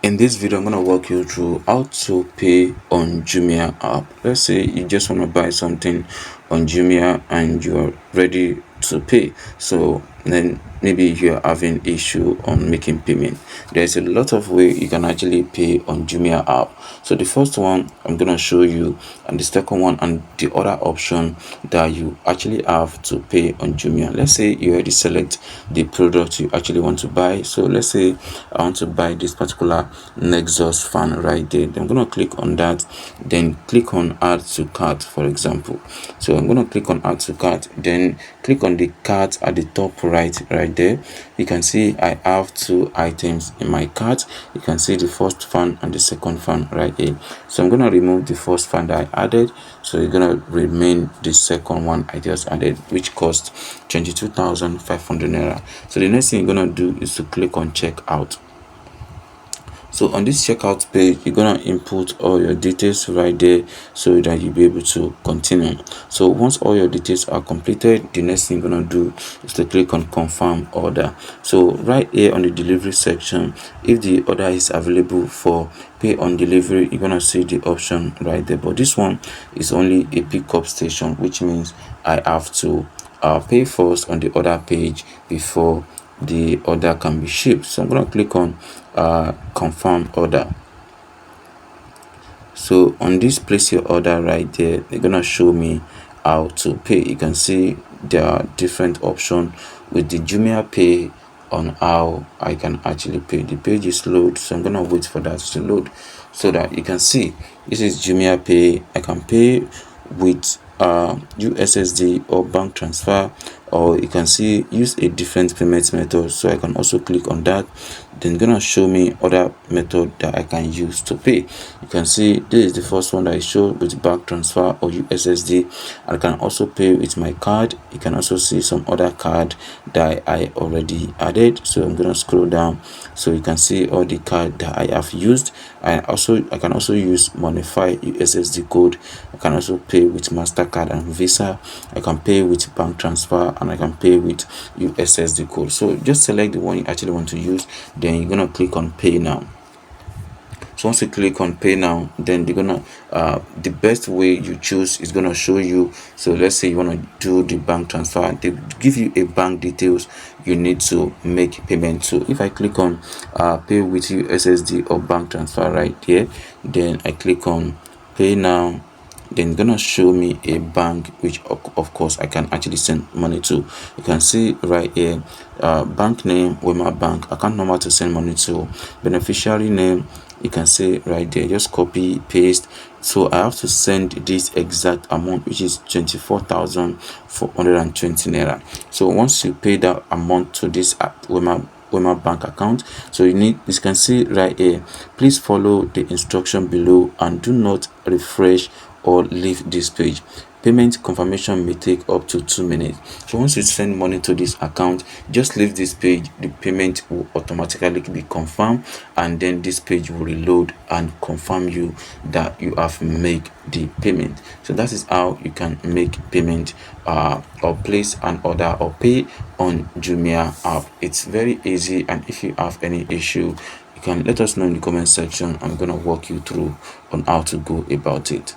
In this video, I'm going to walk you through how to pay on Jumia app. Let's say you just want to buy something on Jumia and you're ready to pay. So then maybe you're having issue on making payment. There's a lot of way you can actually pay on Jumia app. So the first one I'm going to show you, and the second one and the other option that you actually have to pay on Jumia. Let's say you already select the product you actually want to buy. So let's say I want to buy this particular Nexus fan right there. I'm going to click on that, then click on add to cart, for example. So I'm going to click on add to cart, then click on the cart at the top right there. You can see I have two items in my cart. You can see the first fan and the second fan right here. So I'm going to remove the first fan that I added, so you're going to remain the second one I just added, which cost 22,500 naira. So the next thing you're going to do is to click on checkout. So on this checkout page, you're gonna input all your details right there so that you'll be able to continue. So once all your details are completed, the next thing you're gonna do is to click on confirm order. So right here on the delivery section, if the order is available for pay on delivery, you're gonna see the option right there. But this one is only a pickup station, which means I have to pay first on the order page before the order can be shipped. So I'm going to click on confirm order. So on this place your order right there, they're going to show me how to pay. You can see there are different options with the Jumia pay on how I can actually pay. The page is load, so I'm going to wait for that to load so that you can see this is Jumia pay. I can pay with USSD or bank transfer, or you can see use a different payment method. So I can also click on that, then gonna show me other method that I can use to pay. You can see this is the first one that I show with bank transfer or USSD. I can also pay with my card. You can also see some other card that I already added. So I'm gonna scroll down so you can see all the card that I have used. I can also use Monify USSD code. I can also pay with MasterCard and Visa. I can pay with bank transfer, and I can pay with USSD code. So just select the one you actually want to use, then you're gonna click on pay now. So once you click on pay now, then they're gonna the best way you choose is gonna show you. So let's say you want to do the bank transfer, they give you a bank details you need to make payment to. If I click on pay with USSD or bank transfer right here, then I click on pay now, then gonna show me a bank which of course I can actually send money to. You can see right here bank name, Wema Bank, account number to send money to, beneficiary name. You can see right there, just copy paste. So I have to send this exact amount, which is 24,420 naira. So once you pay that amount to this Wema bank account, so you can see right here, please follow the instruction below and do not refresh or leave this page. Payment confirmation may take up to 2 minutes. So once you send money to this account, just leave this page. The payment will automatically be confirmed, and then this page will reload and confirm you that you have made the payment. So that is how you can make payment or place an order or pay on Jumia app. It's very easy, and if you have any issue, you can let us know in the comment section. I'm gonna walk you through on how to go about it.